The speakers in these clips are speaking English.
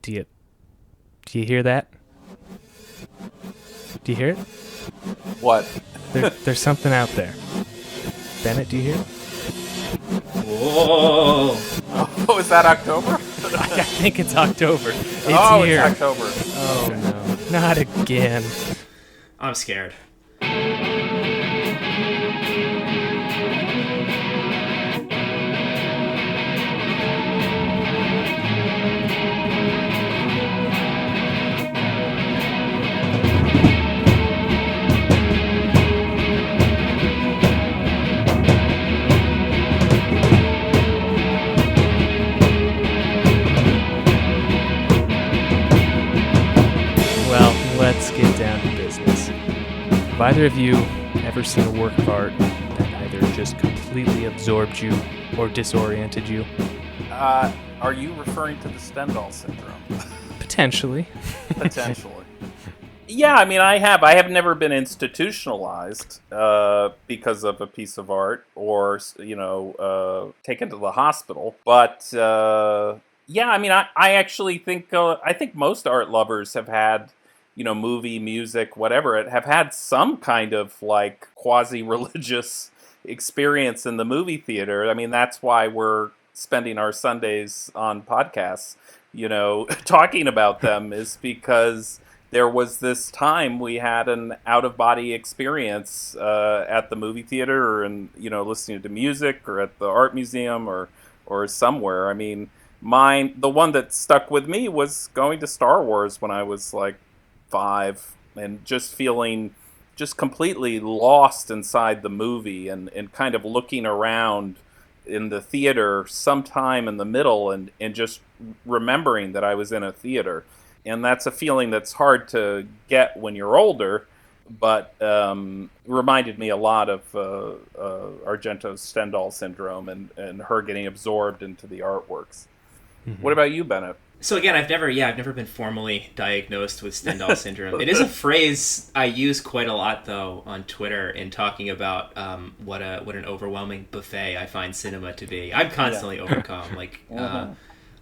Do you hear that? Do you hear it? What? There's something out there. Bennett, do you hear it? Whoa! Oh, is that October? I think it's October. It's here. It's October. Oh no, not again. I'm scared. Let's get down to business. Have either of you ever seen a work of art that either just completely absorbed you or disoriented you? Are you referring to the Stendhal Syndrome? Potentially. Potentially. Yeah, I mean, I have. I have never been institutionalized because of a piece of art or, taken to the hospital. But, yeah, I mean, I actually think, I think most art lovers have had, movie, music, whatever, have had some kind of, like, quasi-religious experience in the movie theater. I mean, that's why we're spending our Sundays on podcasts, talking about them, is because there was this time we had an out-of-body experience at the movie theater, or listening to music, or at the art museum, or somewhere. I mean, the one that stuck with me was going to Star Wars when I was like 5, and just feeling just completely lost inside the movie, and kind of looking around in the theater sometime in the middle, and just remembering that I was in a theater. And that's a feeling that's hard to get when you're older, but reminded me a lot of Argento's Stendhal Syndrome, and her getting absorbed into the artworks. Mm-hmm. What about you, Bennett? So again, I've never been formally diagnosed with Stendhal Syndrome. It is a phrase I use quite a lot, though, on Twitter in talking about what an overwhelming buffet I find cinema to be. I'm constantly overcome. Like,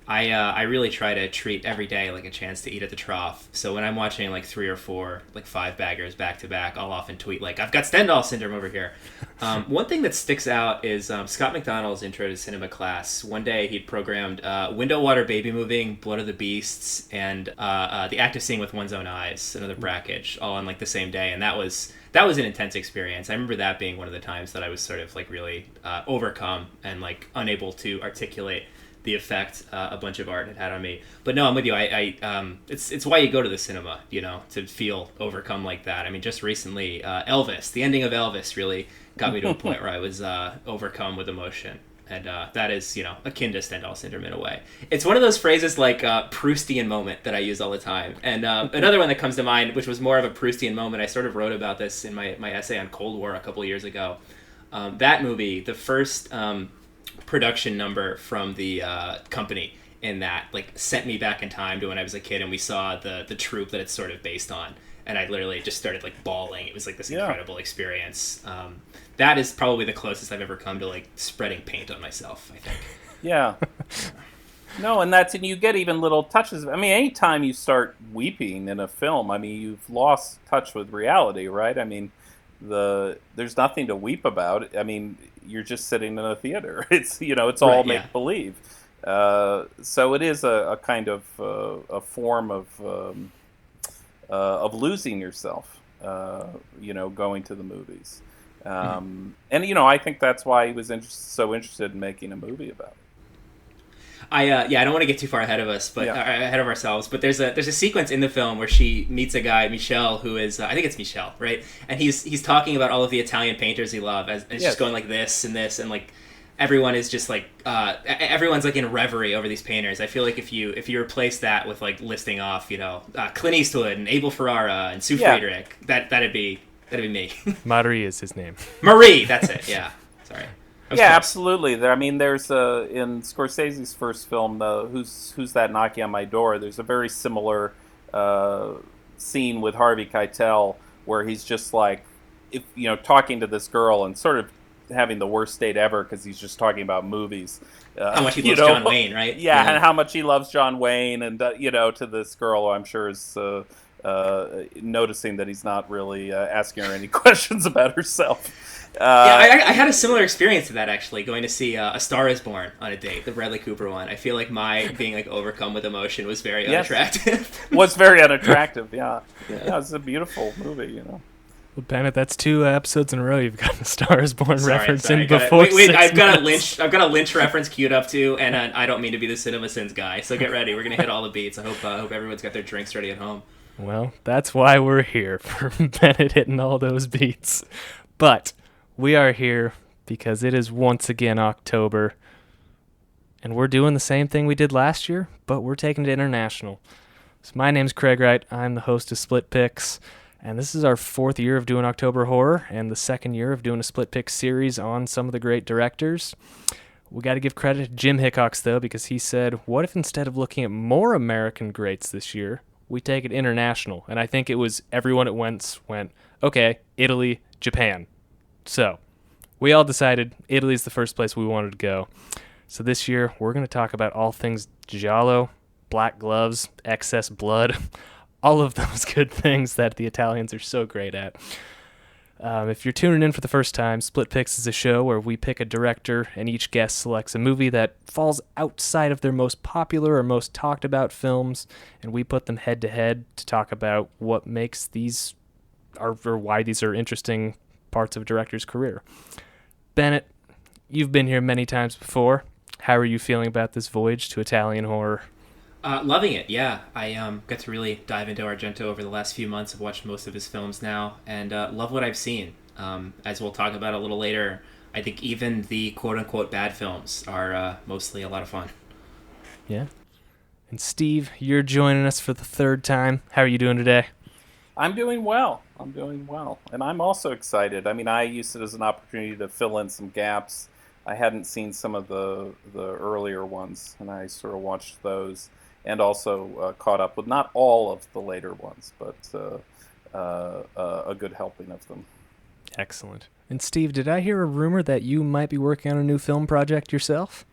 I really try to treat every day like a chance to eat at the trough. So when I'm watching like 3 or 4, like 5-baggers back to back, I'll often tweet like, "I've got Stendhal Syndrome over here." One thing that sticks out is Scott McDonald's intro to cinema class. One day he'd programmed Window Water Baby Moving, Blood of the Beasts, and The Act of Seeing with One's Own Eyes, another brackage, all on like the same day. And that was an intense experience. I remember that being one of the times that I was sort of like really overcome and like unable to articulate the effect a bunch of art had on me. But no, I'm with you. It's why you go to the cinema, to feel overcome like that. I mean, just recently, Elvis, the ending of Elvis really got me to a point where I was overcome with emotion. And that is, akin to Stendhal Syndrome in a way. It's one of those phrases like Proustian moment that I use all the time. And another one that comes to mind, which was more of a Proustian moment, I sort of wrote about this in my essay on Cold War a couple of years ago. That movie, the first production number from the company in that like sent me back in time to when I was a kid, and we saw the troupe that it's sort of based on, and I literally just started like bawling. It was like this incredible experience. That is probably the closest I've ever come to like spreading paint on myself, I think. Yeah. No, and you get even little touches. I mean, anytime you start weeping in a film, I mean, you've lost touch with reality, right? I mean, there's nothing to weep about. I mean, you're just sitting in a theater. It's it's all make believe. So it is a kind of a form of losing yourself. Going to the movies, and I think that's why he was so interested in making a movie about it. I don't want to get too far ahead of us, but ahead of ourselves. But there's a sequence in the film where she meets a guy, Michel, who is I think it's Michel, right? And he's talking about all of the Italian painters he loves, and it's just going like this and this, and like everyone is just like everyone's like in reverie over these painters. I feel like if you replace that with like listing off, Clint Eastwood and Abel Ferrara and Sue Friedrich, that'd be me. Marie is his name. Marie, that's it. Yeah, sorry. Yeah, absolutely. I mean, there's in Scorsese's first film, Who's That Knocking on My Door? There's a very similar scene with Harvey Keitel where he's just like, talking to this girl and sort of having the worst date ever because he's just talking about movies. How much he loves John Wayne, right? Yeah, and how much he loves John Wayne, and to this girl, I'm sure is noticing that he's not really asking her any questions about herself. I had a similar experience to that, actually, going to see A Star Is Born on a date, the Bradley Cooper one. I feel like my being like overcome with emotion was very unattractive. Was very unattractive, yeah. It's a beautiful movie, Well, Bennett, that's 2 episodes in a row you've got the Star Is Born reference in before. Wait, I've got a Lynch reference queued up too, and I don't mean to be the CinemaSins guy, so get ready. We're gonna hit all the beats. I hope everyone's got their drinks ready at home. Well, that's why we're here, for Bennett hitting all those beats. But we are here because it is once again October, and we're doing the same thing we did last year, but we're taking it international. So my name's Craig Wright. I'm the host of Split Picks. And this is our 4th year of doing October Horror and the 2nd year of doing a Split Pick series on some of the great directors. We got to give credit to Jim Hickox, though, because he said, what if instead of looking at more American greats this year, we take it international? And I think it was everyone at once went, okay, Italy, Japan. So we all decided Italy's the first place we wanted to go. So this year, we're going to talk about all things giallo, black gloves, excess blood, all of those good things that the Italians are so great at. If you're tuning in for the first time, Split Picks is a show where we pick a director and each guest selects a movie that falls outside of their most popular or most talked about films, and we put them head to head to talk about what makes these or why these are interesting parts of a director's career. Bennett, you've been here many times before. How are you feeling about this voyage to Italian horror? Loving it, yeah. I got to really dive into Argento over the last few months. I've watched most of his films now, and love what I've seen. As we'll talk about a little later, I think even the quote-unquote bad films are mostly a lot of fun. Yeah. And Steve, you're joining us for the 3rd time. How are you doing today? I'm doing well. And I'm also excited. I mean, I used it as an opportunity to fill in some gaps. I hadn't seen some of the earlier ones, and I sort of watched those. And also caught up with not all of the later ones, but a good helping of them. Excellent. And Steve, did I hear a rumor that you might be working on a new film project yourself?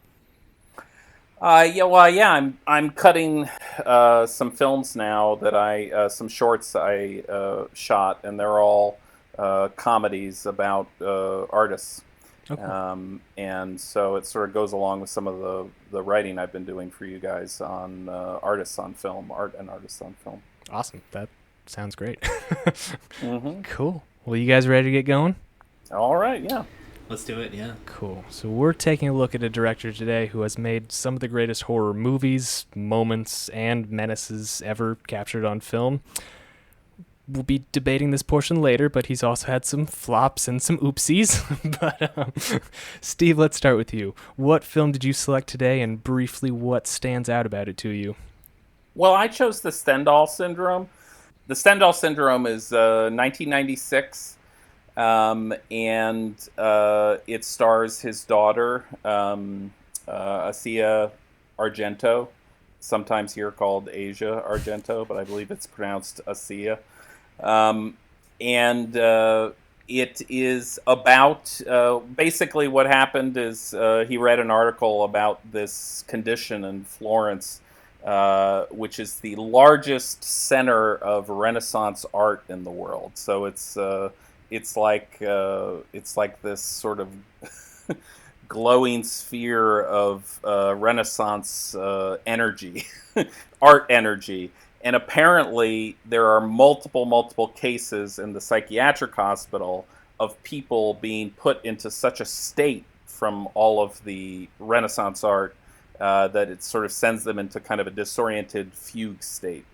I'm cutting some films now that some shorts I shot, and they're all comedies about artists. Okay. And so it sort of goes along with some of the writing I've been doing for you guys on artists on film, art and artists on film. Awesome. That sounds great. Mm-hmm. Cool. Well, you guys ready to get going? All right, yeah. Let's do it, yeah. Cool. So we're taking a look at a director today who has made some of the greatest horror movies, moments, and menaces ever captured on film. We'll be debating this portion later, but he's also had some flops and some oopsies. But Steve, let's start with you. What film did you select today, and briefly what stands out about it to you? Well, I chose the Stendhal Syndrome. The Stendhal Syndrome is 1996, and it stars his daughter, Asia Argento, sometimes here called Asia Argento, but I believe it's pronounced Asia. It is about basically what happened is he read an article about this condition in Florence, which is the largest center of Renaissance art in the world. So it's like this sort of glowing sphere of Renaissance energy, art energy. And apparently there are multiple cases in the psychiatric hospital of people being put into such a state from all of the Renaissance art that it sort of sends them into kind of a disoriented fugue state.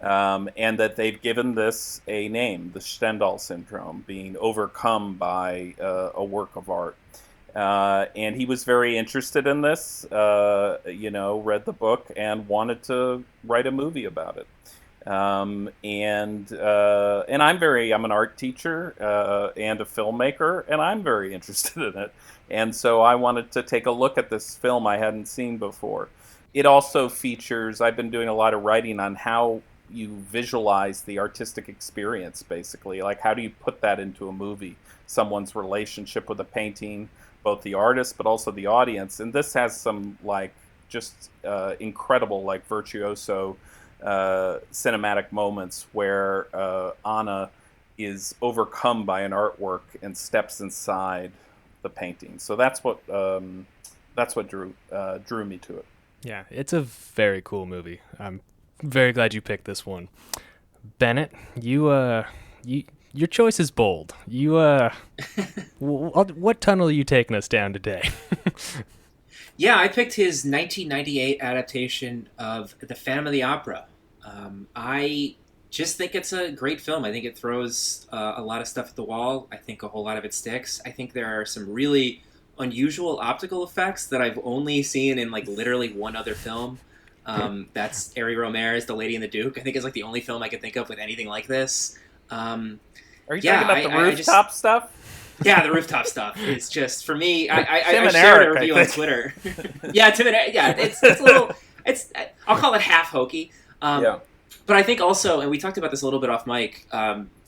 And that they've given this a name, the Stendhal Syndrome, being overcome by a work of art. And he was very interested in this, read the book and wanted to write a movie about it. And I'm an art teacher and a filmmaker, and I'm very interested in it. And so I wanted to take a look at this film I hadn't seen before. It also features, I've been doing a lot of writing on how you visualize the artistic experience, basically. Like, how do you put that into a movie? Someone's relationship with a painting, both the artist but also the audience. And this has some like just incredible, like virtuoso cinematic moments where Anna is overcome by an artwork and steps inside the painting. So that's what drew me to it. Yeah, it's a very cool movie. I'm very glad you picked this one. Bennett, your choice is bold. What tunnel are you taking us down today? Yeah, I picked his 1998 adaptation of The Phantom of the Opera. I just think it's a great film. I think it throws a lot of stuff at the wall. I think a whole lot of it sticks. I think there are some really unusual optical effects that I've only seen in like literally one other film. That's Ari Romero's The Lady and the Duke. I think it's like the only film I could think of with anything like this. Are you talking about the rooftop stuff? Yeah, the rooftop stuff is just, for me, I shared a review on Twitter. Yeah, Tim and Eric, yeah, it's a little, I'll call it half hokey. But I think also, and we talked about this a little bit off mic,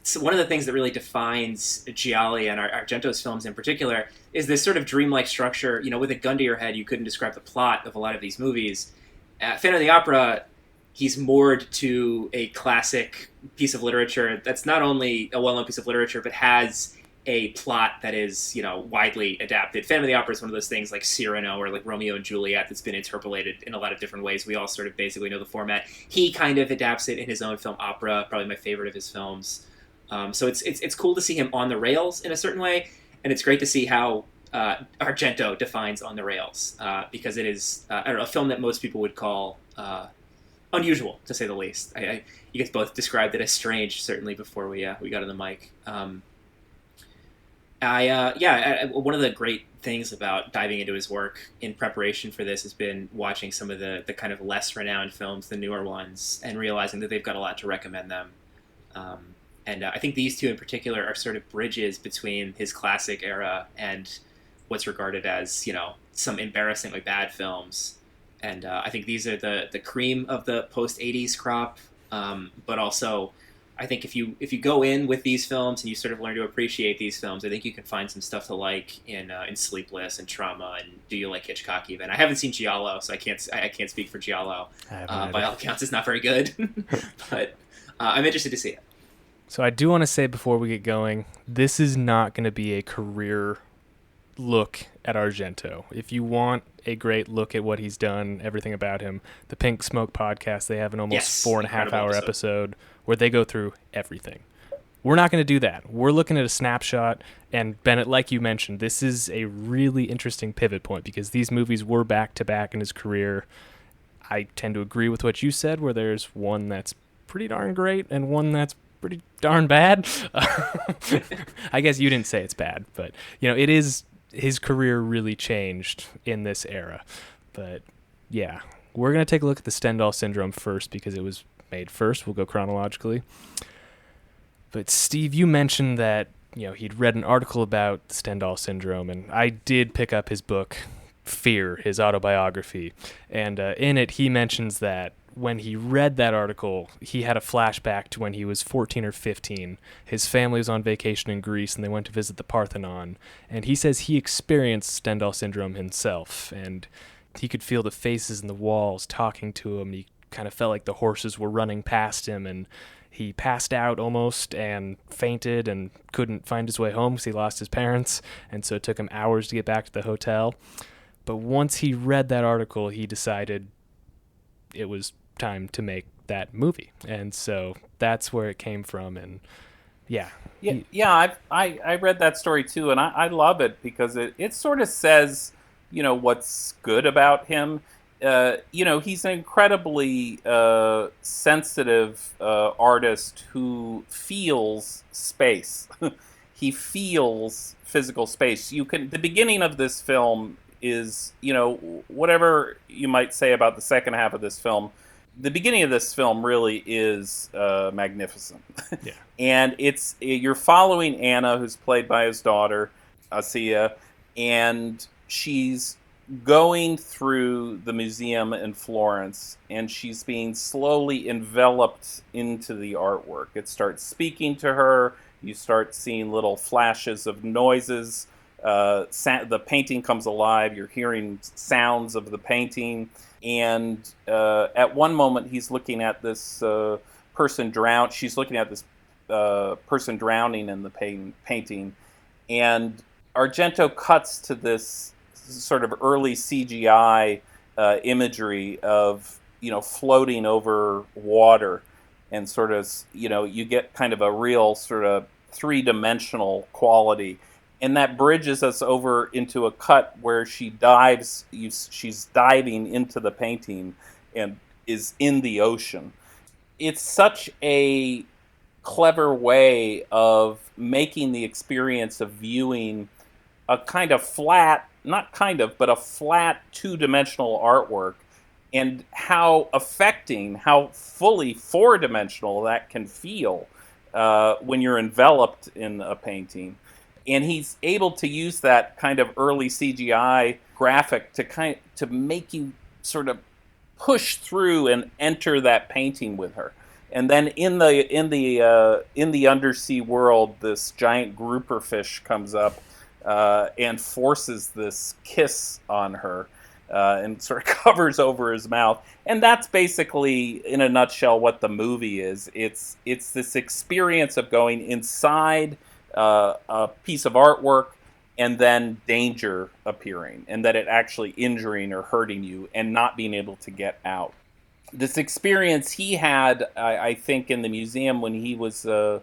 so one of the things that really defines Giallo and Argento's films in particular is this sort of dreamlike structure. You know, with a gun to your head, you couldn't describe the plot of a lot of these movies. Phantom of the Opera, he's moored to a classic piece of literature that's not only a well-known piece of literature, but has a plot that is, you know, widely adapted. Phantom of the Opera is one of those things like Cyrano or like Romeo and Juliet that's been interpolated in a lot of different ways. We all sort of basically know the format. He kind of adapts it in his own film Opera, probably my favorite of his films. So it's cool to see him on the rails in a certain way, and it's great to see how Argento defines on the rails, because it is I don't know, a film that most people would call unusual, to say the least. You guys both described it as strange, certainly before we got on the mic. One of the great things about diving into his work in preparation for this has been watching some of the kind of less renowned films, the newer ones, and realizing that they've got a lot to recommend them. And I think these two in particular are sort of bridges between his classic era and what's regarded as, you know, some embarrassingly bad films. And I think these are the cream of the post-'80s crop. But also, I think if you go in with these films and you sort of learn to appreciate these films, I think you can find some stuff to like in Sleepless and Trauma and Do You Like Hitchcock even. I haven't seen Giallo, so I can't speak for Giallo. By all accounts, it's not very good. But I'm interested to see it. So I do want to say before we get going, this is not going to be a career look at Argento. If you want a great look at what he's done, everything about him, the Pink Smoke podcast, they have an almost 4.5 hour episode where they go through everything. We're not going to do that. We're looking at a snapshot, and Bennett, like you mentioned, this is a really interesting pivot point because these movies were back-to-back in his career. I tend to agree with what you said, where there's one that's pretty darn great and one that's pretty darn bad. I guess you didn't say it's bad, but you know, it is, his career really changed in this era. But yeah, we're going to take a look at the Stendhal Syndrome first because it was made first. We'll go chronologically. But Steve, you mentioned that, you know, he'd read an article about the Stendhal Syndrome, and I did pick up his book, Fear, his autobiography. And in it, he mentions that when he read that article, he had a flashback to when he was 14 or 15. His family was on vacation in Greece, and they went to visit the Parthenon. And he says he experienced Stendhal Syndrome himself, and he could feel the faces in the walls talking to him. He kind of felt like the horses were running past him, and he passed out almost and fainted and couldn't find his way home because he lost his parents, and so it took him hours to get back to the hotel. But once he read that article, he decided it was time to make that movie, and so that's where it came from. And I read that story too, and I love it because it sort of says, you know, what's good about him. You know, he's an incredibly sensitive artist who feels space. He feels physical space. The beginning of this film is, you know, whatever you might say about the second half of this film, the beginning of this film really is magnificent. Yeah. And you're following Anna, who's played by his daughter, Asia, and she's going through the museum in Florence, and she's being slowly enveloped into the artwork. It starts speaking to her. You start seeing little flashes of noises. The painting comes alive. You're hearing sounds of the painting. And at one moment, he's looking at this person drown. She's looking at this person drowning in the painting. And Argento cuts to this sort of early CGI imagery of, floating over water, and sort of, you get kind of a real sort of three-dimensional quality. And that bridges us over into a cut where she dives, she's diving into the painting and is in the ocean. It's such a clever way of making the experience of viewing a kind of flat, not kind of, but a flat two-dimensional artwork, and how affecting, how fully four-dimensional that can feel when you're enveloped in a painting. And he's able to use that kind of early CGI graphic to make you sort of push through and enter that painting with her. And then in the undersea world, this giant grouper fish comes up and forces this kiss on her, and sort of covers over his mouth. And that's basically, in a nutshell, what the movie is. It's this experience of going inside a piece of artwork, and then danger appearing, and that it actually injuring or hurting you, and not being able to get out. This experience he had, I think, in the museum when he was a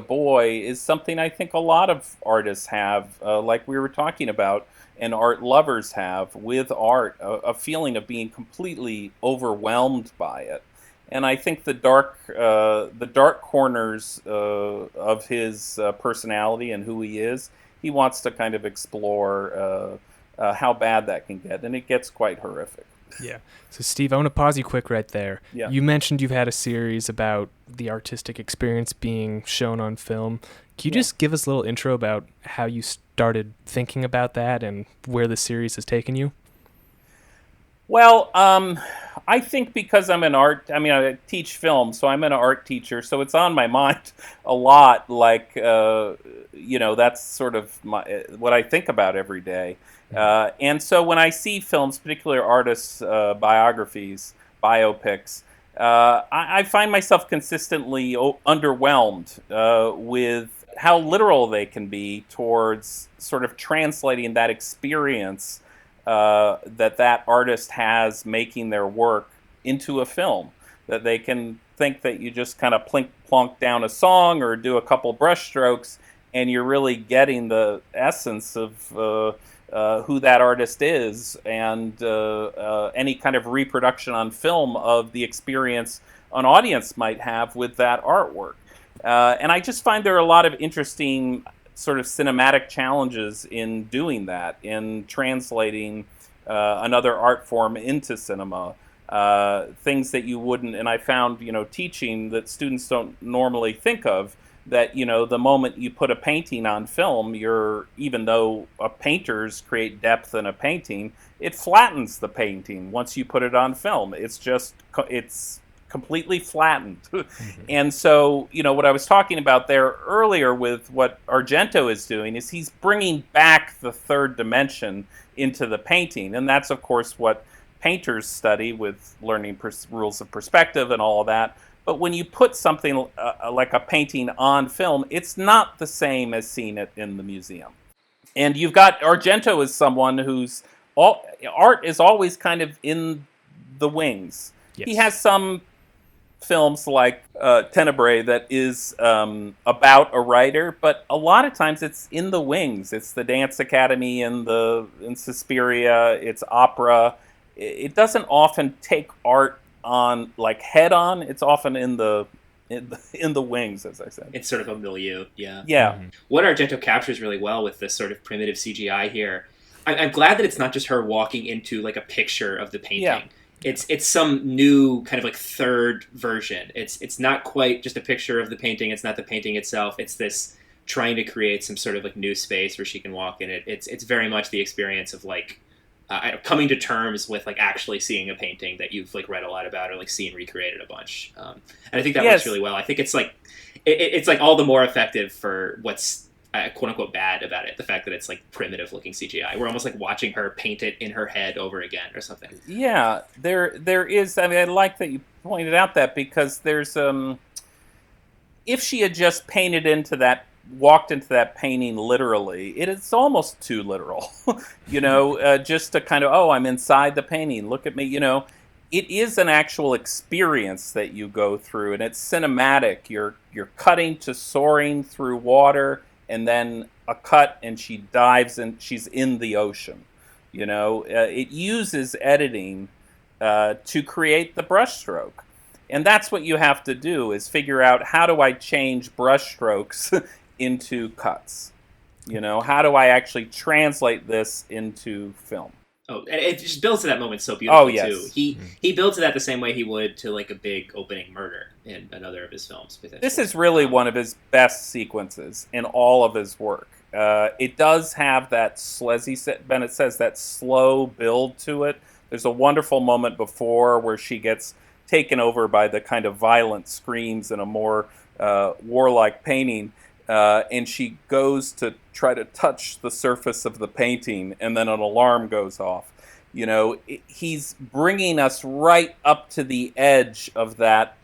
boy, is something I think a lot of artists have, like we were talking about, and art lovers have with art, a feeling of being completely overwhelmed by it. And I think the dark corners of his personality and who he is, he wants to kind of explore how bad that can get, and it gets quite horrific. Yeah. So, Steve, I want to pause you quick right there. Yeah. You mentioned you've had a series about the artistic experience being shown on film. Can you just give us a little intro about how you started thinking about that and where the series has taken you? Well, I think because I teach film, so I'm an art teacher, so it's on my mind a lot. Like, that's sort of what I think about every day. And so when I see films, particularly artists' biographies, biopics, I find myself consistently underwhelmed with how literal they can be towards sort of translating that experience that artist has making their work into a film. That they can think that you just kind of plonk down a song or do a couple brushstrokes, and you're really getting the essence of who that artist is, and any kind of reproduction on film of the experience an audience might have with that artwork. And I just find there are a lot of interesting sort of cinematic challenges in doing that, in translating another art form into cinema. Things that you wouldn't, and I found, teaching that students don't normally think of, that, the moment you put a painting on film, even though painters create depth in a painting, it flattens the painting once you put it on film. It's completely flattened. Mm-hmm. And so, what I was talking about there earlier with what Argento is doing is he's bringing back the third dimension into the painting. And that's, of course, what painters study with learning rules of perspective and all of that. But when you put something like a painting on film, it's not the same as seeing it in the museum. And you've got Argento as someone whose art is always kind of in the wings. Yes. He has some films like Tenebre that is about a writer, but a lot of times it's in the wings. It's the Dance Academy in Suspiria. It's opera. It doesn't often take art on like head on. It's often in the wings, as I said. It's sort of a milieu. Yeah. Mm-hmm. What Argento captures really well with this sort of primitive CGI here, I'm glad that it's not just her walking into like a picture of the painting. Yeah. It's some new kind of like third version. It's not quite just a picture of the painting. It's not the painting itself. It's this trying to create some sort of like new space where she can walk in it. It's very much the experience of like coming to terms with like actually seeing a painting that you've like read a lot about or like seen recreated a bunch. And I think that works really well. I think it's like it's like all the more effective for what's quote unquote bad about it. The fact that it's like primitive looking CGI. We're almost like watching her paint it in her head over again or something. Yeah, there is. I mean, I like that you pointed out that, because there's if she had just walked into that painting literally, it is almost too literal. Just to kind of, oh, I'm inside the painting, look at me. It is an actual experience that you go through, and it's cinematic. You're cutting to soaring through water, and then a cut, and she dives and she's in the ocean. It uses editing to create the brushstroke. And that's what you have to do, is figure out, how do I change brushstrokes into cuts? How do I actually translate this into film? Oh, and it just builds to that moment so beautifully, yes. too. He builds to that the same way he would to like a big opening murder in another of his films. This is really one of his best sequences in all of his work. It does have that, as Bennett says, that slow build to it. There's a wonderful moment before where she gets taken over by the kind of violent screams in a more warlike painting, and she goes to try to touch the surface of the painting, and then an alarm goes off. He's bringing us right up to the edge of that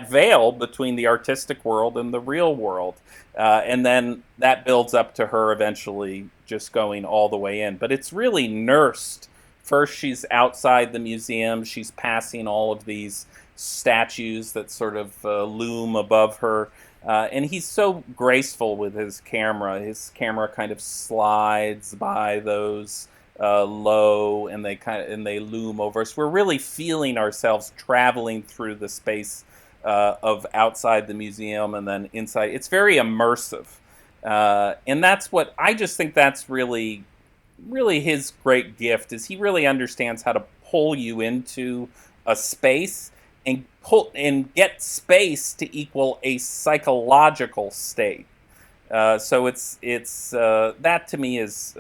veil between the artistic world and the real world, and then that builds up to her eventually just going all the way in. But it's really nursed. First, she's outside the museum. She's passing all of these statues that sort of loom above her. And he's so graceful with his camera. His camera kind of slides by those low, and they loom over us. We're really feeling ourselves traveling through the space of outside the museum and then inside. It's very immersive. And that's what I just think that's really his great gift, is he really understands how to pull you into a space and get space to equal a psychological state. So it's that to me is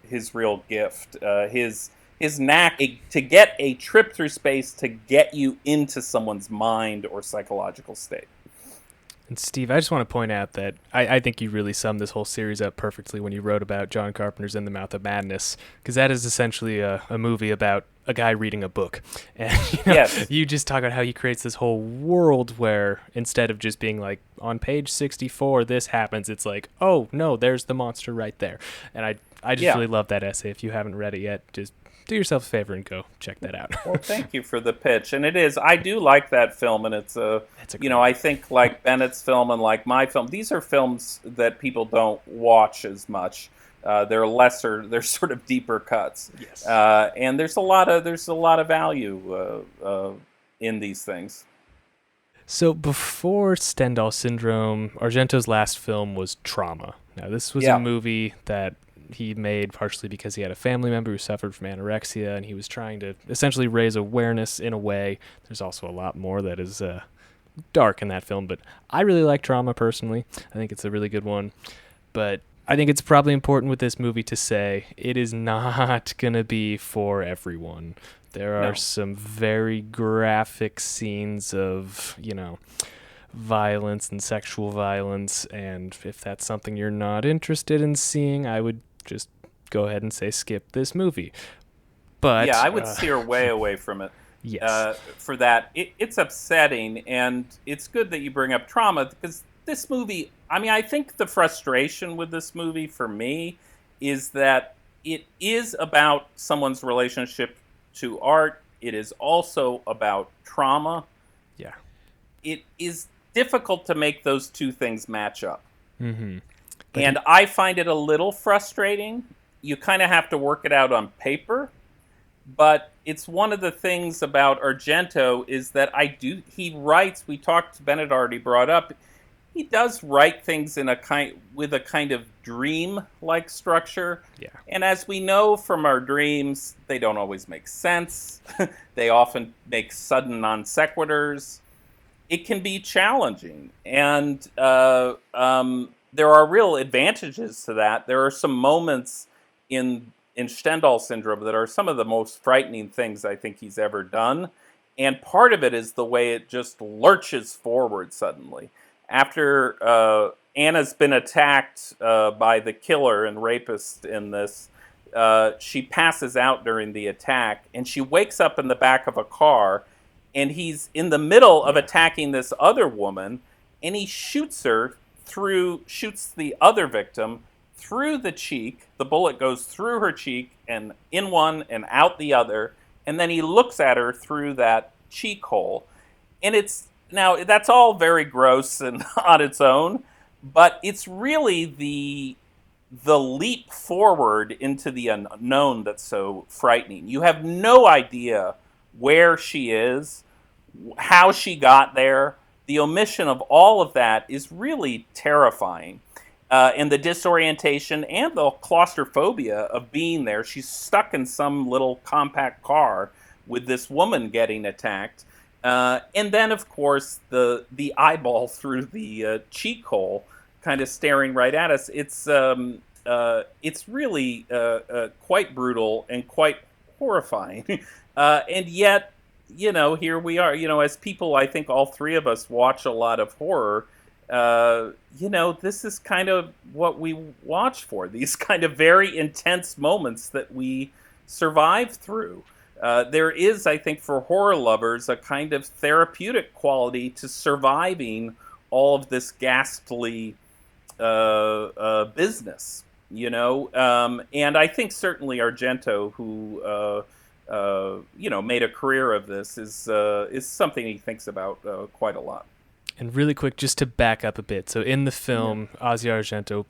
his real gift. His knack to get a trip through space to get you into someone's mind or psychological state. And Steve, I just want to point out that I think you really summed this whole series up perfectly when you wrote about John Carpenter's In the Mouth of Madness, because that is essentially a movie about a guy reading a book. And yes. You just talk about how he creates this whole world where instead of just being like, on page 64, this happens, it's like, oh, no, there's the monster right there. And I just really love that essay. If you haven't read it yet, just do yourself a favor and go check that out. Well, thank you for the pitch. And I do like that film, and I think like Bennett's film and like my film, these are films that people don't watch as much. They're lesser, they're sort of deeper cuts. Yes. And there's a lot of value in these things. So before Stendhal Syndrome, Argento's last film was Trauma. Now this was a movie that he made partially because he had a family member who suffered from anorexia, and he was trying to essentially raise awareness in a way. There's also a lot more that is dark in that film, but I really like Trauma personally. I think it's a really good one. But I think it's probably important with this movie to say it is not going to be for everyone. There are some very graphic scenes of, violence and sexual violence, and if that's something you're not interested in seeing, I would just go ahead and say skip this movie. But I would steer way away from it. Yes. For that, it's upsetting, and it's good that you bring up Trauma, because this movie, I think the frustration with this movie for me is that it is about someone's relationship to art. It is also about trauma. Yeah. It is difficult to make those two things match up. Mm-hmm. And I find it a little frustrating. You kind of have to work it out on paper. But it's one of the things about Argento is that he writes, Bennett already brought up, he does write things with a kind of dream-like structure. Yeah. And as we know from our dreams, they don't always make sense. They often make sudden non sequiturs. It can be challenging. And there are real advantages to that. There are some moments in in Stendhal Syndrome that are some of the most frightening things I think he's ever done. And part of it is the way it just lurches forward suddenly. After Anna's been attacked by the killer and rapist in this, she passes out during the attack, and she wakes up in the back of a car, and he's in the middle of attacking this other woman, and he shoots the other victim through the cheek. The bullet goes through her cheek and in one and out the other, and then he looks at her through that cheek hole. And now that's all very gross and on its own, but it's really the leap forward into the unknown that's so frightening. You have no idea where she is, how she got there. The omission of all of that is really terrifying. And the disorientation and the claustrophobia of being there. She's stuck in some little compact car with this woman getting attacked. And then, of course, the eyeball through the cheek hole kind of staring right at us. It's really quite brutal and quite horrifying. And yet, here we are. As people, I think all three of us watch a lot of horror. This is kind of what we watch for. These kind of very intense moments that we survive through. There is, I think, for horror lovers, a kind of therapeutic quality to surviving all of this ghastly business, and I think certainly Argento, who made a career of this, is something he thinks about quite a lot. And really quick, just to back up a bit. So in the film, Asia Argento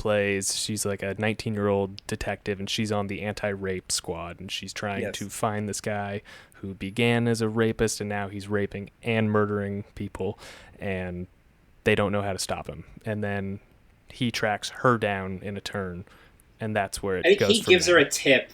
she's like a 19-year-old detective, and she's on the anti-rape squad, and she's trying to find this guy who began as a rapist, and now he's raping and murdering people, and they don't know how to stop him. And then he tracks her down in a turn, and that's where it goes. He gives her a tip.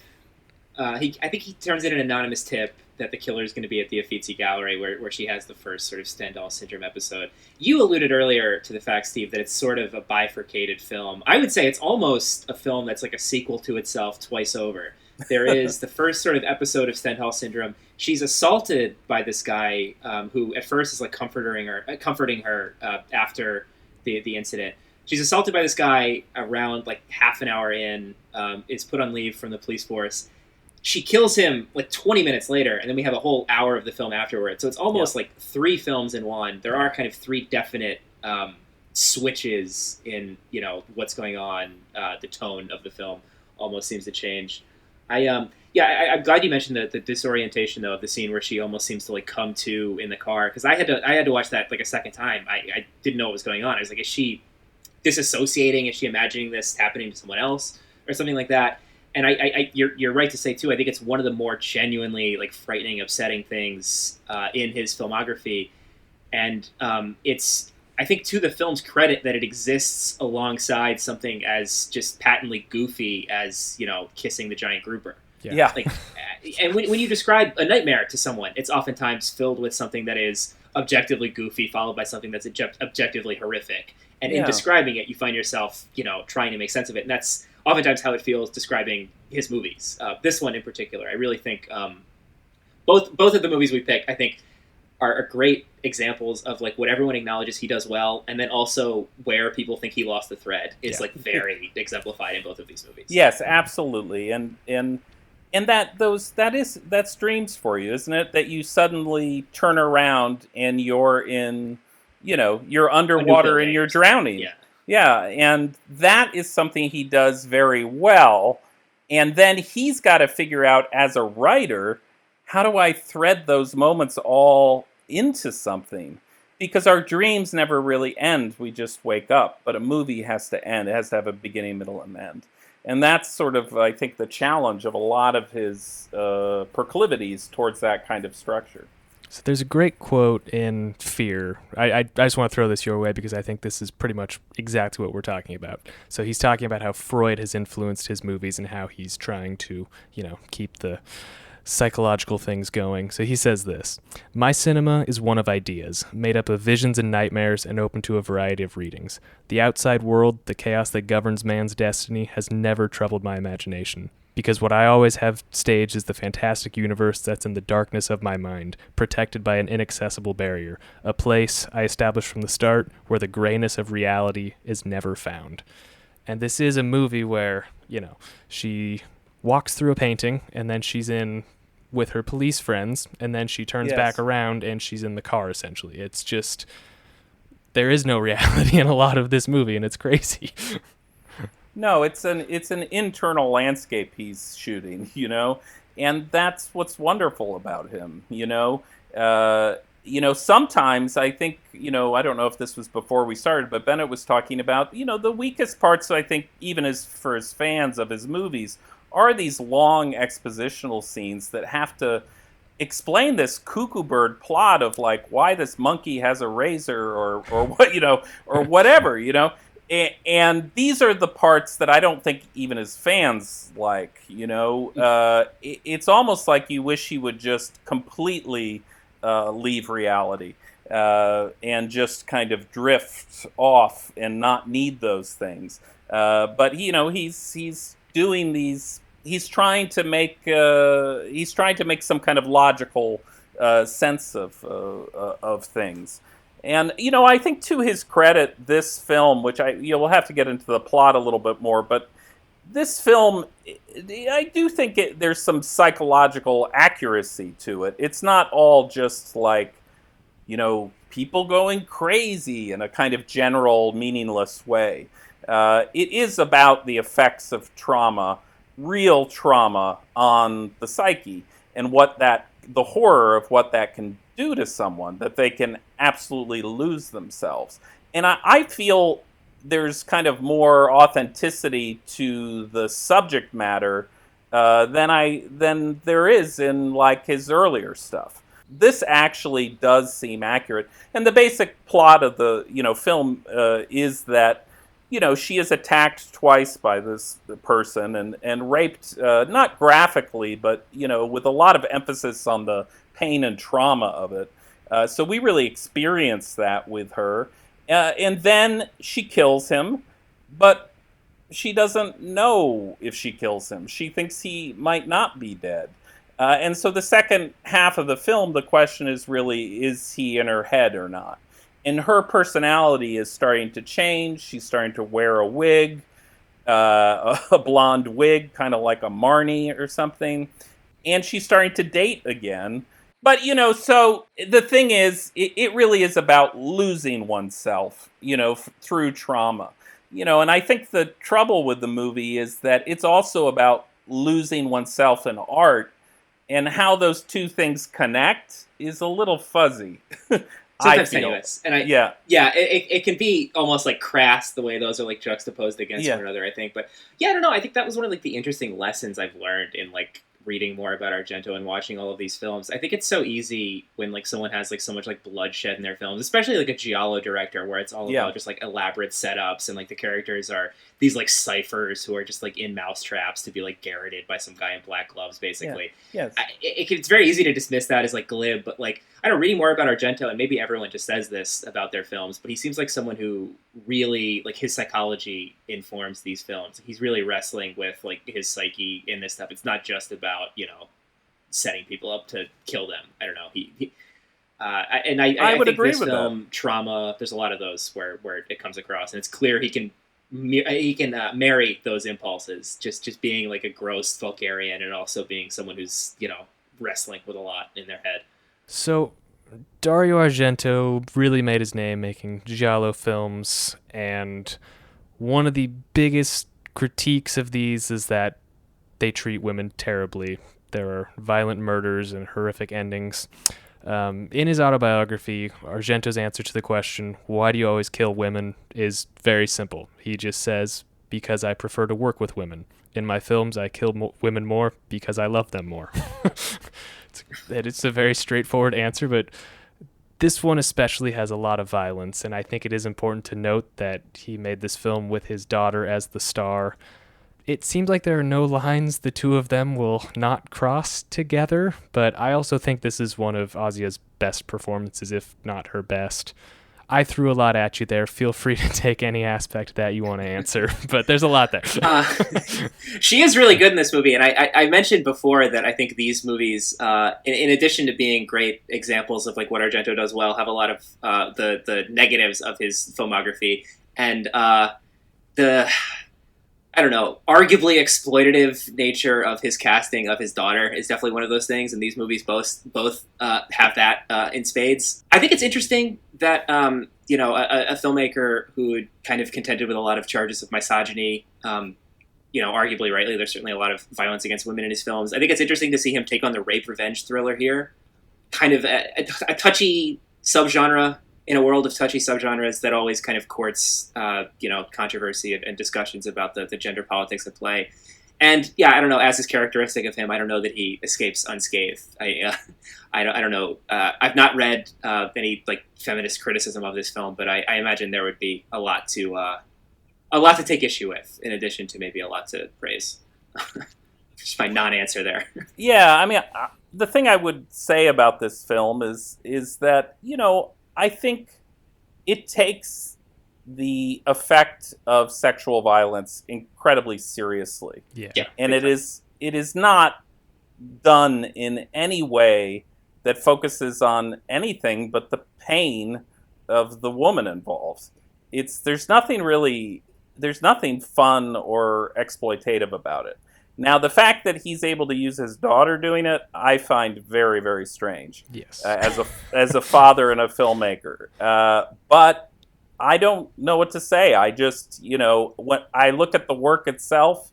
I think he turns in an anonymous tip that the killer is going to be at the Uffizi Gallery, where she has the first sort of Stendhal Syndrome episode. You alluded earlier to the fact, Steve, that it's sort of a bifurcated film. I would say it's almost a film that's like a sequel to itself twice over. There is the first sort of episode of Stendhal Syndrome. She's assaulted by this guy who at first is like comforting her after the incident. She's assaulted by this guy around like half an hour in, is put on leave from the police force. She kills him like 20 minutes later, and then we have a whole hour of the film afterwards. So it's almost like three films in one. There are kind of three definite switches in what's going on. The tone of the film almost seems to change. I'm glad you mentioned the disorientation though of the scene where she almost seems to like come to in the car, because I had to watch that like a second time. I didn't know what was going on. I was like, is she disassociating? Is she imagining this happening to someone else or something like that? And you're right to say too. I think it's one of the more genuinely like frightening, upsetting things in his filmography, and it's, I think, to the film's credit that it exists alongside something as just patently goofy as kissing the giant grouper. Yeah. Like, and when you describe a nightmare to someone, it's oftentimes filled with something that is objectively goofy, followed by something that's objectively horrific. And in describing it, you find yourself trying to make sense of it, and that's oftentimes how it feels describing his movies. This one in particular, I really think both of the movies we picked, I think, are great examples of like what everyone acknowledges he does well, and then also where people think he lost the thread is like very exemplified in both of these movies. Yes, absolutely, and that's dreams for you, isn't it? That you suddenly turn around and you're in, you're underwater and you're drowning. Yeah. Yeah, and that is something he does very well. And then he's got to figure out as a writer, how do I thread those moments all into something? Because our dreams never really end. We just wake up. But a movie has to end. It has to have a beginning, middle, and end. And that's sort of, I think, the challenge of a lot of his proclivities towards that kind of structure. So there's a great quote in Fear. I just want to throw this your way because I think this is pretty much exactly what we're talking about. So he's talking about how Freud has influenced his movies and how he's trying to, keep the psychological things going. So he says this: "My cinema is one of ideas, made up of visions and nightmares and open to a variety of readings. The outside world, the chaos that governs man's destiny, has never troubled my imagination. because what I always have staged is the fantastic universe that's in the darkness of my mind, protected by an inaccessible barrier, a place I established from the start where the grayness of reality is never found. And this is a movie where, she walks through a painting, and then she's in with her police friends, and then she turns back around and she's in the car, essentially. It's just, there is no reality in a lot of this movie, and it's crazy. No, it's an internal landscape he's shooting, and that's what's wonderful about him, sometimes I think, I don't know if this was before we started, but Bennett was talking about, the weakest parts, I think, even for his fans of his movies, are these long expositional scenes that have to explain this cuckoo bird plot of like why this monkey has a razor or what, or whatever, And these are the parts that I don't think even his fans like, It's almost like you wish he would just completely leave reality and just kind of drift off and not need those things. But, he's doing these... He's trying to make some kind of logical sense of things. And, I think to his credit, this film, which we'll have to get into the plot a little bit more, but this film, I do think there's some psychological accuracy to it. It's not all just like, people going crazy in a kind of general, meaningless way. It is about the effects of trauma, real trauma on the psyche, and the horror of what that can do to someone, that they can absolutely lose themselves. And I feel there's kind of more authenticity to the subject matter than there is in like his earlier stuff. This actually does seem accurate. And the basic plot of the film is that she is attacked twice by this person and raped, not graphically, but with a lot of emphasis on the pain and trauma of it. So we really experience that with her. And then she kills him, but she doesn't know if she kills him. She thinks he might not be dead. And so the second half of the film, the question is really, is he in her head or not? And her personality is starting to change. She's starting to wear a wig, a blonde wig, kind of like a Marnie or something. And she's starting to date again. But, so the thing is, it really is about losing oneself, through trauma. And I think the trouble with the movie is that it's also about losing oneself in art. And how those two things connect is a little fuzzy. Sometimes tenuous. And it can be almost like crass the way those are like juxtaposed against one another, I think. But I don't know. I think that was one of like the interesting lessons I've learned in like reading more about Argento and watching all of these films. I think it's so easy when like someone has like so much like bloodshed in their films, especially like a giallo director where it's all about just like elaborate setups and like the characters are these like ciphers who are just like in mousetraps to be like garroted by some guy in black gloves, basically. Yeah. Yes. It's very easy to dismiss that as like glib, but like I don't know, reading more about Argento, and maybe everyone just says this about their films, but he seems like someone who really like his psychology informs these films. He's really wrestling with like his psyche in this stuff. It's not just about setting people up to kill them. I don't know. I would think agree this with film, that. Trauma. There's a lot of those where it comes across, and it's clear he can marry those impulses, just being like a gross vulgarian and also being someone who's wrestling with a lot in their head. So Dario Argento really made his name making giallo films, and one of the biggest critiques of these is that they treat women terribly. There are violent murders and horrific endings. In his autobiography, Argento's answer to the question, why do you always kill women, is very simple. He just says, because I prefer to work with women. In my films, I kill women more because I love them more. It's a very straightforward answer, but this one especially has a lot of violence, and I think it is important to note that he made this film with his daughter as the star. It seems like there are no lines the two of them will not cross together, but I also think this is one of Asia's best performances, if not her best. I threw a lot at you there. Feel free to take any aspect that you want to answer, but there's a lot there. She is really good in this movie, and I mentioned before that I think these movies, in addition to being great examples of like what Argento does well, have a lot of the negatives of his filmography, and the I don't know, arguably exploitative nature of his casting of his daughter is definitely one of those things, and these movies both have that in spades. I think it's interesting that a filmmaker who kind of contended with a lot of charges of misogyny, arguably rightly, there's certainly a lot of violence against women in his films. I think it's interesting to see him take on the rape revenge thriller here, kind of a touchy subgenre in a world of touchy subgenres that always kind of courts, controversy and discussions about the gender politics at play. And yeah, I don't know, as is characteristic of him, I don't know that he escapes unscathed. I don't know. I've not read any like feminist criticism of this film, but I imagine there would be a lot to take issue with, in addition to maybe a lot to praise. Just my non-answer there. Yeah, I mean, the thing I would say about this film is that, I think it takes the effect of sexual violence incredibly seriously. Yeah. And it is not done in any way that focuses on anything but the pain of the woman involved. There's nothing fun or exploitative about it. Now, the fact that he's able to use his daughter doing it, I find very, very strange. Yes. As a father and a filmmaker. But I don't know what to say. I just, when I look at the work itself,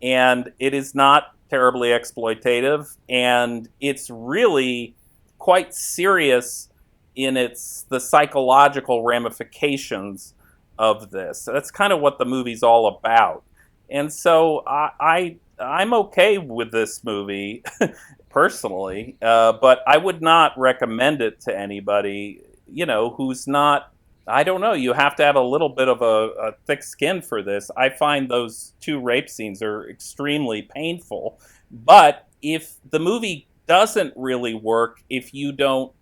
and it is not terribly exploitative, and it's really quite serious in the psychological ramifications of this. That's kind of what the movie's all about. And so I'm okay with this movie, personally, but I would not recommend it to anybody, who's not, I don't know, you have to have a little bit of a thick skin for this. I find those 2 rape scenes are extremely painful, but if the movie doesn't really work if you don't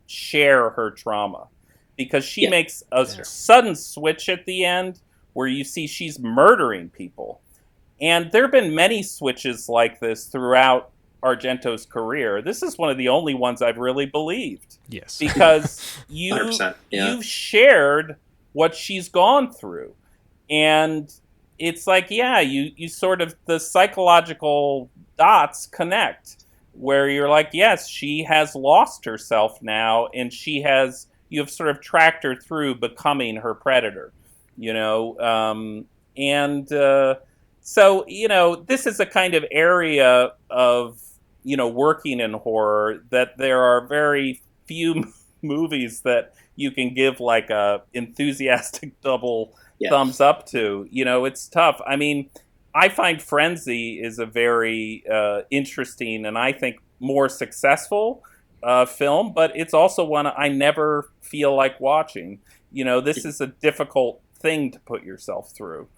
share her trauma, because she makes a sudden switch at the end where you see she's murdering people. And there have been many switches like this throughout Argento's career. This is one of the only ones I've really believed. Yes. Because you've shared what she's gone through. And it's like, you sort of, the psychological dots connect, where you're like, yes, she has lost herself now, and you have sort of tracked her through becoming her predator. So, this is a kind of area of, working in horror that there are very few movies that you can give like a enthusiastic double thumbs up to. It's tough. I mean, I find Frenzy is a very interesting and I think more successful film, but it's also one I never feel like watching. This is a difficult thing to put yourself through.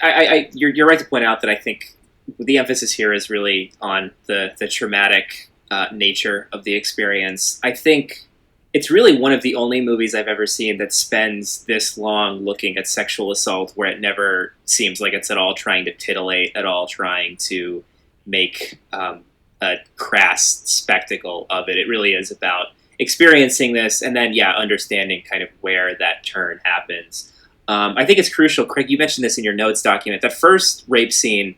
You're right to point out that I think the emphasis here is really on the traumatic nature of the experience. I think it's really one of the only movies I've ever seen that spends this long looking at sexual assault, where it never seems like it's at all trying to titillate, at all trying to make a crass spectacle of it. It really is about experiencing this and then, understanding kind of where that turn happens. I think it's crucial. Craig, you mentioned this in your notes document. That first rape scene,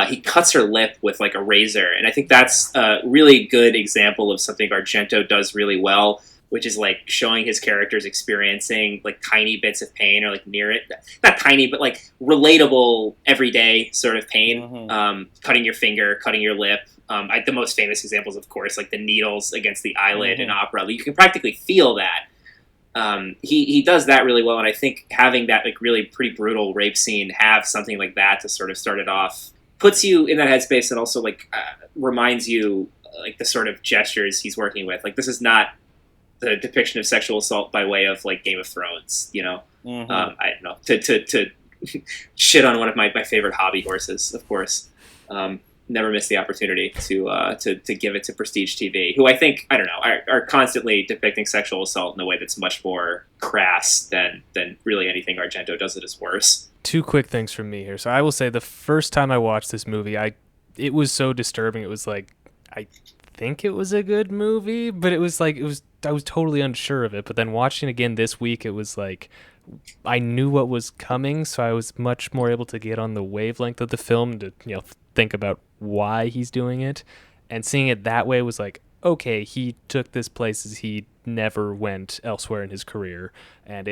he cuts her lip with like a razor. And I think that's a really good example of something Argento does really well, which is like showing his characters experiencing like tiny bits of pain, or like near it. Not tiny, but like relatable, everyday sort of pain. Mm-hmm. Cutting your finger, cutting your lip. The most famous examples, of course, like the needles against the eyelid in opera. You can practically feel that. He does that really well, and I think having that like really pretty brutal rape scene have something like that to sort of start it off puts you in that headspace, and also like reminds you like the sort of gestures he's working with. Like, this is not the depiction of sexual assault by way of like Game of Thrones, Mm-hmm. I don't know, to shit on one of my favorite hobby horses, of course. never miss the opportunity to give it to Prestige TV, who I think, I don't know, are constantly depicting sexual assault in a way that's much more crass than really anything Argento does at his worst. Two quick things from me here. So I will say the first time I watched this movie, it was so disturbing. It was like, I think it was a good movie, but I was totally unsure of it. But then watching it again this week, it was like, I knew what was coming, so I was much more able to get on the wavelength of the film to, think about why he's doing it. And seeing it that way was like, okay, he took this places he never went elsewhere in his career. And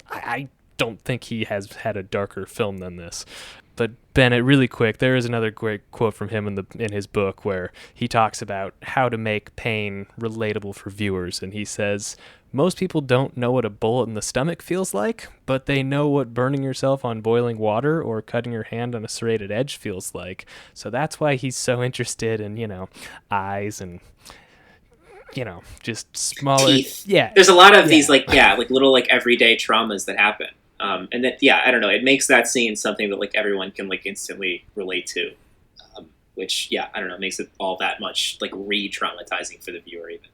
I don't think he has had a darker film than this. But Bennett, really quick, there is another great quote from him in his book where he talks about how to make pain relatable for viewers. And he says, most people don't know what a bullet in the stomach feels like, but they know what burning yourself on boiling water or cutting your hand on a serrated edge feels like. So that's why he's so interested in, eyes and, just smaller teeth. Yeah. There's a lot of these little everyday traumas that happen. And that, I don't know, it makes that scene something that everyone can instantly relate to, which, I don't know, makes it all that much re-traumatizing for the viewer even.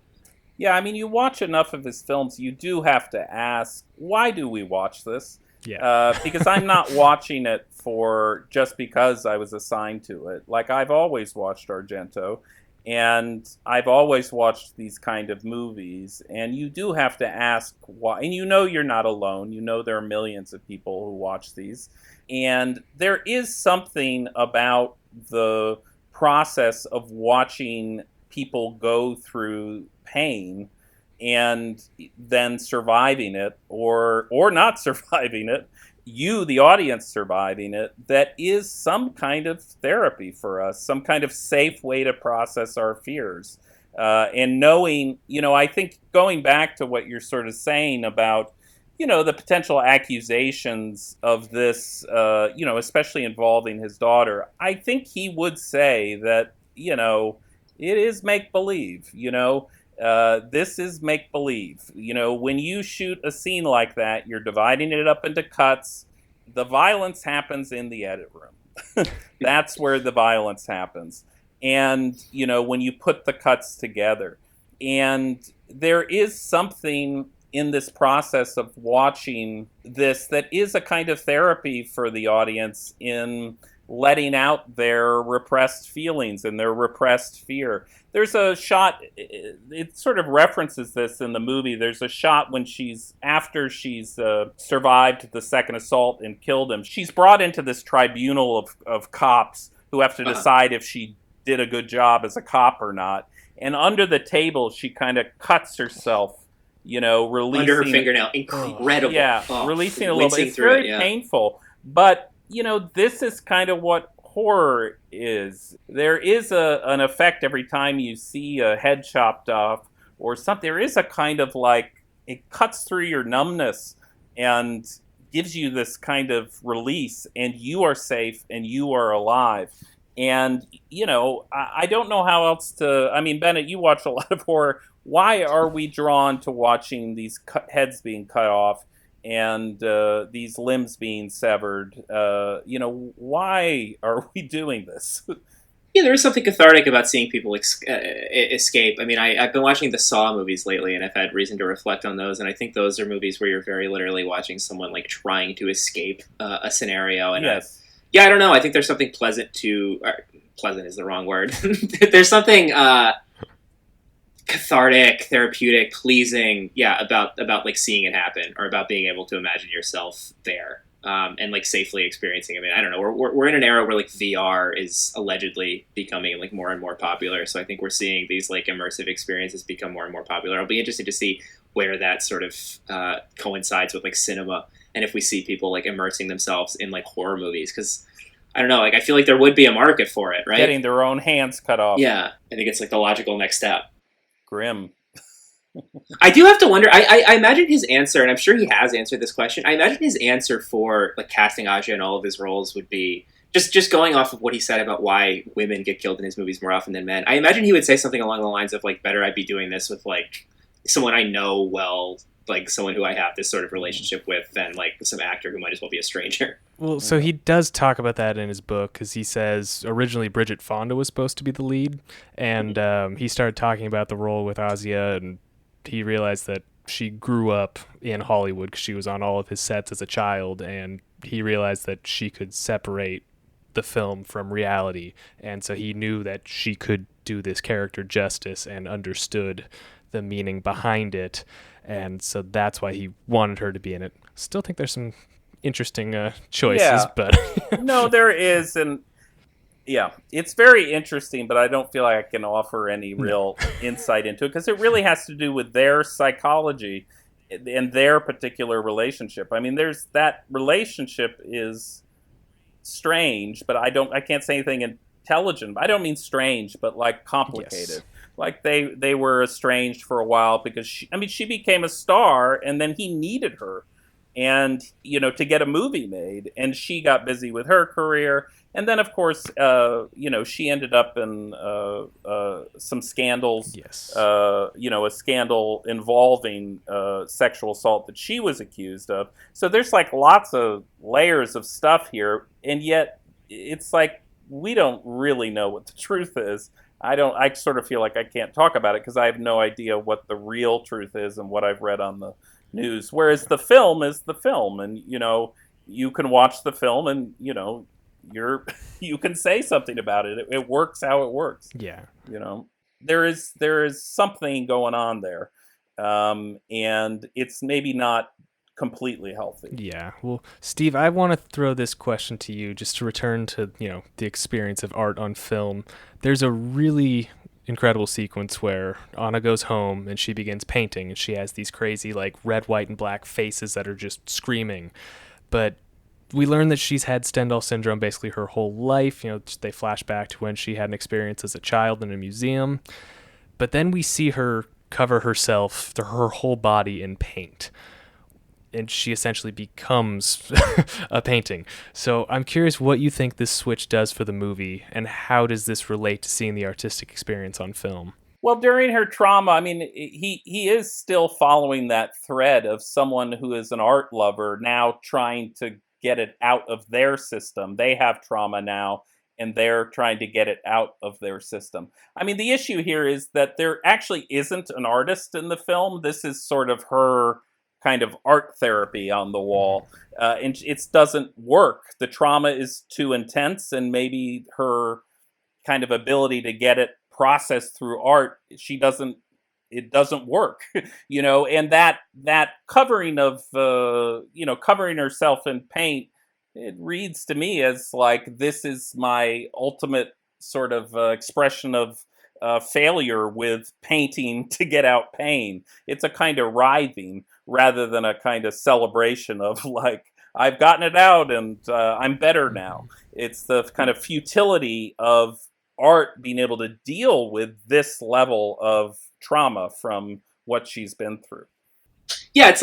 Yeah, I mean, you watch enough of his films, you do have to ask, why do we watch this? Yeah. Because I'm not watching it for just because I was assigned to it. I've always watched Argento, and I've always watched these kind of movies, and you do have to ask why. And you're not alone. There are millions of people who watch these. And there is something about the process of watching people go through pain and then surviving it or not surviving it, you, the audience, surviving it, that is some kind of therapy for us, some kind of safe way to process our fears. And knowing, I think going back to what you're sort of saying about, the potential accusations of this, especially involving his daughter, I think he would say that, it is make-believe, this is make-believe. When you shoot a scene like that, you're dividing it up into cuts. The violence happens in the edit room. That's where the violence happens. And, when you put the cuts together. And there is something in this process of watching this that is a kind of therapy for the audience in letting out their repressed feelings and their repressed fear. There's a shot, it sort of references this in the movie. There's a shot when after she's survived the second assault and killed him, she's brought into this tribunal of cops who have to decide if she did a good job as a cop or not. And under the table, she kind of cuts herself, releasing... Under her fingernail. Incredible. Yeah, releasing a little bit. It's very painful. But, this is kind of what horror is. There is an effect every time you see a head chopped off or something. There is a kind of it cuts through your numbness and gives you this kind of release, and you are safe and you are alive. And, I don't know how else to... I mean, Bennett, you watch a lot of horror. Why are we drawn to watching these heads being cut off and these limbs being severed? Why are we doing this? Yeah, there is something cathartic about seeing people escape. I mean, I've been watching the Saw movies lately, and I've had reason to reflect on those. And I think those are movies where you're very literally watching someone trying to escape a scenario. And yes. I don't know. I think there's something pleasant to... pleasant is the wrong word. There's something cathartic, therapeutic, pleasing, about seeing it happen, or about being able to imagine yourself there, and safely experiencing. I mean, I don't know. We're in an era where VR is allegedly becoming more and more popular. So I think we're seeing these immersive experiences become more and more popular. It'll be interesting to see where that sort of coincides with cinema, and if we see people immersing themselves in horror movies, because I don't know, I feel there would be a market for it, right? Getting their own hands cut off. Yeah, I think it's the logical next step. Grim. I do have to wonder, I imagine his answer, and I'm sure he has answered this question, I imagine his answer for casting Asia in all of his roles would be, just going off of what he said about why women get killed in his movies more often than men, I imagine he would say something along the lines of, better I'd be doing this with, someone I know well like someone who I have this sort of relationship with than like some actor who might as well be a stranger. Well, so he does talk about that in his book, because he says originally Bridget Fonda was supposed to be the lead, and he started talking about the role with Asia, and he realized that she grew up in Hollywood because she was on all of his sets as a child, and he realized that she could separate the film from reality, and so he knew that she could do this character justice and understood the meaning behind it, and so that's why he wanted her to be in it. Still think there's some interesting choices, but no, there is, and yeah, it's very interesting, but I don't feel like I can offer any real insight into it because it really has to do with their psychology and their particular relationship. I mean, there's that relationship is strange, but I can't say anything intelligent. I don't mean strange, but like complicated. Yes. Like they were estranged for a while because she became a star, and then he needed her, and to get a movie made, and she got busy with her career, and then of course she ended up in some scandals. Yes. A scandal involving sexual assault that she was accused of. So there's like lots of layers of stuff here, and yet it's like we don't really know what the truth is. I sort of feel like I can't talk about it because I have no idea what the real truth is and what I've read on the news. Whereas the film is the film, and you can watch the film, and you can say something about it. It works how it works. Yeah. There is something going on there, and it's maybe not completely healthy. Yeah. Well, Steve, I want to throw this question to you just to return to, the experience of art on film. There's a really incredible sequence where Anna goes home and she begins painting, and she has these crazy like red, white, and black faces that are just screaming. But we learn that she's had Stendhal Syndrome basically her whole life. They flash back to when she had an experience as a child in a museum. But then we see her cover herself, her whole body in paint, and she essentially becomes a painting. So I'm curious what you think this switch does for the movie, and how does this relate to seeing the artistic experience on film? Well, during her trauma, I mean, he is still following that thread of someone who is an art lover now trying to get it out of their system. They have trauma now, and they're trying to get it out of their system. I mean, the issue here is that there actually isn't an artist in the film. This is sort of her kind of art therapy on the wall, and it doesn't work. The trauma is too intense, and maybe her kind of ability to get it processed through art, it doesn't work. And that covering of covering herself in paint, it reads to me as like, this is my ultimate sort of expression of failure with painting to get out pain. It's a kind of writhing rather than a kind of celebration of like, I've gotten it out and I'm better now. It's the kind of futility of art being able to deal with this level of trauma from what she's been through. Yeah, it's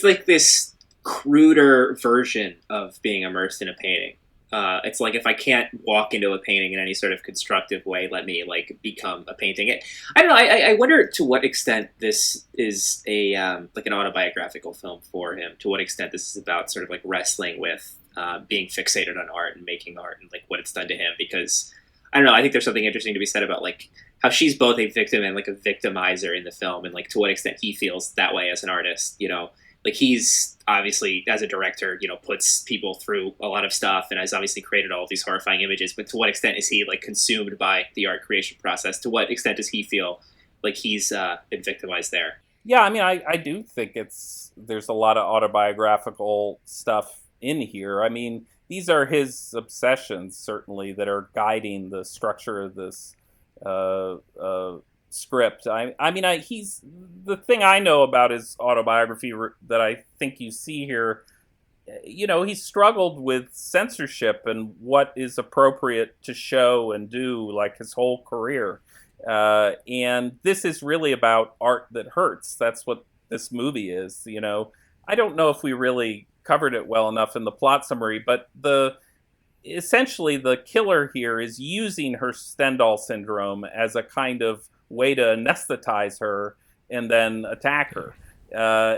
like this cruder version of being immersed in a painting. It's like, if I can't walk into a painting in any sort of constructive way, let me like become a painting. I don't know. I wonder to what extent this is a like an autobiographical film for him. To what extent this is about sort of like wrestling with being fixated on art and making art and like what it's done to him. Because I don't know. I think there's something interesting to be said about like how she's both a victim and like a victimizer in the film, and like to what extent he feels that way as an artist. Like he's obviously, as a director, puts people through a lot of stuff and has obviously created all of these horrifying images. But to what extent is he like consumed by the art creation process? To what extent does he feel like he's been victimized there? Yeah, I mean, I do think there's a lot of autobiographical stuff in here. I mean, these are his obsessions, certainly, that are guiding the structure of this script. I mean, he's the thing I know about his autobiography that I think you see here. He struggled with censorship and what is appropriate to show and do, like his whole career. And this is really about art that hurts. That's what this movie is. I don't know if we really covered it well enough in the plot summary, but essentially the killer here is using her Stendhal syndrome as a kind of way to anesthetize her and then attack her.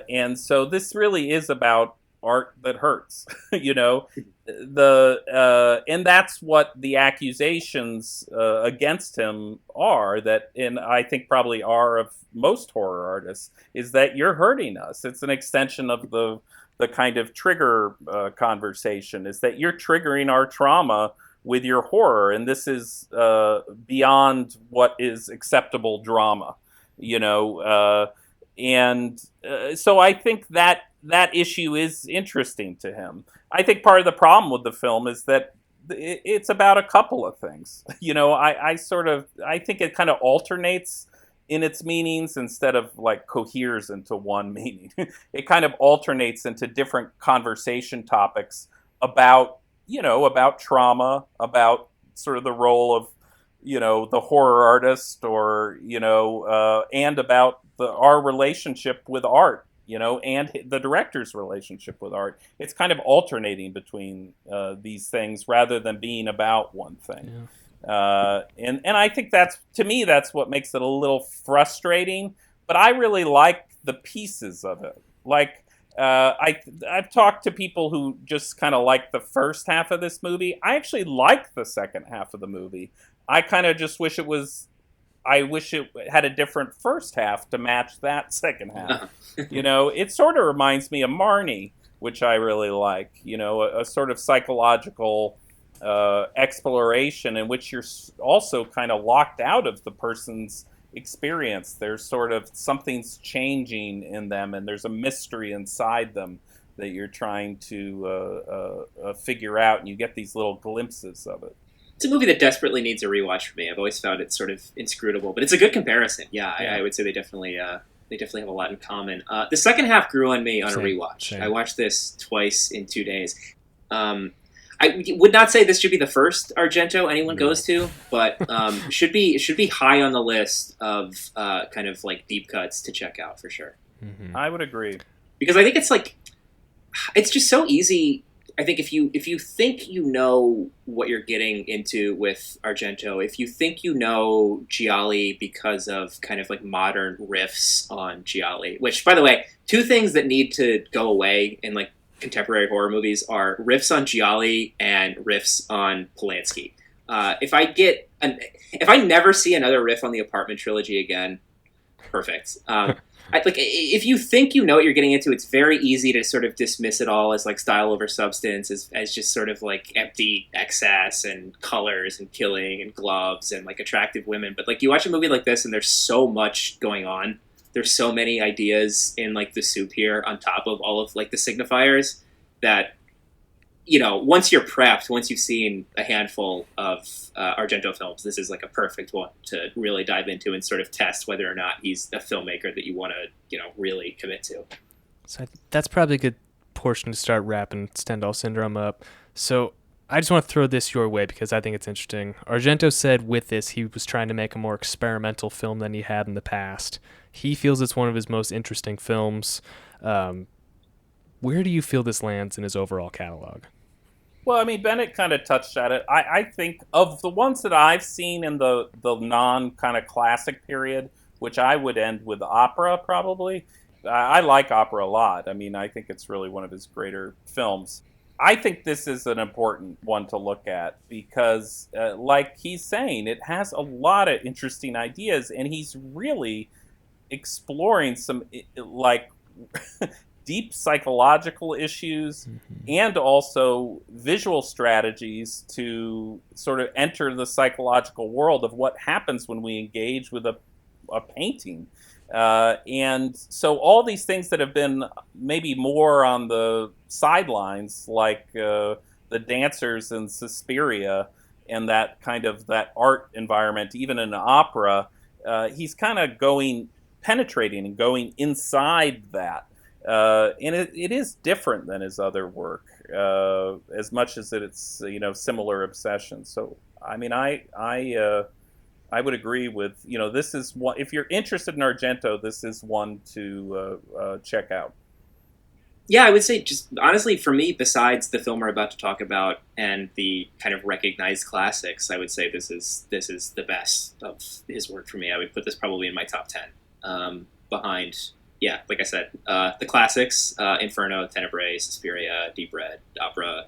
And so this really is about art that hurts, you know. And that's what the accusations against him are, that, and I think probably are of most horror artists, is that you're hurting us. It's an extension of the kind of trigger conversation, is that you're triggering our trauma with your horror, and this is beyond what is acceptable drama, you know. So I think that issue is interesting to him. I think part of the problem with the film is that it's about a couple of things. You know, I think it kind of alternates in its meanings instead of like coheres into one meaning. It kind of alternates into different conversation topics about, you know, about trauma, about sort of the role of, you know, the horror artist, or, you know, and about our relationship with art, you know, and the director's relationship with art. It's kind of alternating between these things rather than being about one thing. Yeah. And I think to me, that's what makes it a little frustrating. But I really like the pieces of it. Like, I've talked to people who just kind of like the first half of this movie. I actually like the second half of the movie. I kind of just wish I wish it had a different first half to match that second half. You know, it sort of reminds me of Marnie, which I really like. You know, a sort of psychological exploration in which you're also kind of locked out of the person's experience. There's sort of something's changing in them, and there's a mystery inside them that you're trying to figure out, and you get these little glimpses of it. It's a movie that desperately needs a rewatch for me. I've always found it sort of inscrutable, but it's a good comparison. Yeah. I would say they definitely have a lot in common. The second half grew on me on a rewatch. Same. I watched this twice in 2 days. I would not say this should be the first Argento anyone goes to, but should be high on the list of kind of like deep cuts to check out for sure. Mm-hmm. I would agree, because I think it's just so easy. I think if you think you know what you're getting into with Argento, if you think you know giallo because of kind of like modern riffs on giallo, which, by the way, two things that need to go away in like contemporary horror movies are riffs on giallo and riffs on Polanski. If I never see another riff on the Apartment trilogy again, perfect. If you think you know what you're getting into, it's very easy to sort of dismiss it all as like style over substance, as just sort of like empty excess and colors and killing and gloves and like attractive women. But like you watch a movie like this and there's so much going on. There's so many ideas in like the soup here on top of all of like the signifiers that, you know, once you're prepped, once you've seen a handful of Argento films, this is like a perfect one to really dive into and sort of test whether or not he's a filmmaker that you want to, you know, really commit to. So that's probably a good portion to start wrapping Stendhal Syndrome up. So I just want to throw this your way because I think it's interesting. Argento said with this he was trying to make a more experimental film than he had in the past. He feels it's one of his most interesting films. Where do you feel this lands in his overall catalog? Well, I mean, Bennett kind of touched at it. I think of the ones that I've seen in the non kind of classic period, which I would end with opera probably. I like opera a lot. I mean, I think it's really one of his greater films. I think this is an important one to look at because, like he's saying, it has a lot of interesting ideas, and he's really exploring some like deep psychological issues and also visual strategies to sort of enter the psychological world of what happens when we engage with a painting. And so all these things that have been maybe more on the sidelines, like the dancers in Suspiria and that kind of that art environment, even in opera, he's kind of penetrating and going inside that. And it is different than his other work, as much as it's, you know, similar obsession. So, I mean, I would agree with, you know, this is one, if you're interested in Argento, this is one to check out. Yeah, I would say just honestly for me, besides the film we're about to talk about and the kind of recognized classics, I would say this is the best of his work for me. I would put this probably in my top 10. behind, yeah, like I said, the classics, Inferno, Tenebre, Suspiria, Deep Red, Opera,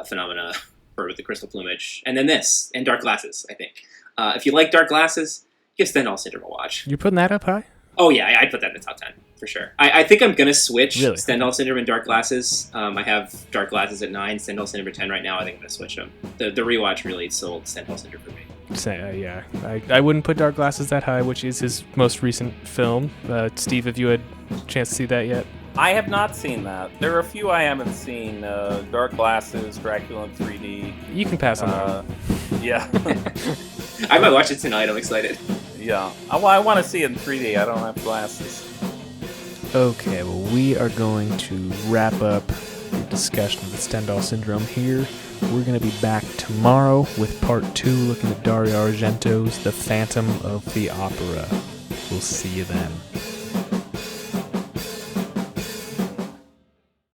Phenomena, Bird with the Crystal Plumage, and then this, and Dark Glasses, I think. If you like Dark Glasses, give Stendhal Syndrome a watch. You're putting that up high? Oh, yeah, I'd put that in the top 10, for sure. I think I'm going to switch Really? Stendhal Syndrome and Dark Glasses. I have Dark Glasses at 9, Stendhal Syndrome at 10 right now. I think I'm going to switch them. The rewatch really sold Stendhal Syndrome for me. Yeah, I wouldn't put Dark Glasses that high, which is his most recent film. Steve, have you had a chance to see that yet? I have not seen that. There are a few I haven't seen. Dark Glasses, Dracula in 3D. You can pass on that. Yeah. I might watch it tonight. I'm excited. Yeah. I want to see it in 3D. I don't have glasses. Okay, well, we are going to wrap up the discussion of the Stendhal Syndrome here. We're going to be back tomorrow with part 2, looking at Dario Argento's The Phantom of the Opera. We'll see you then.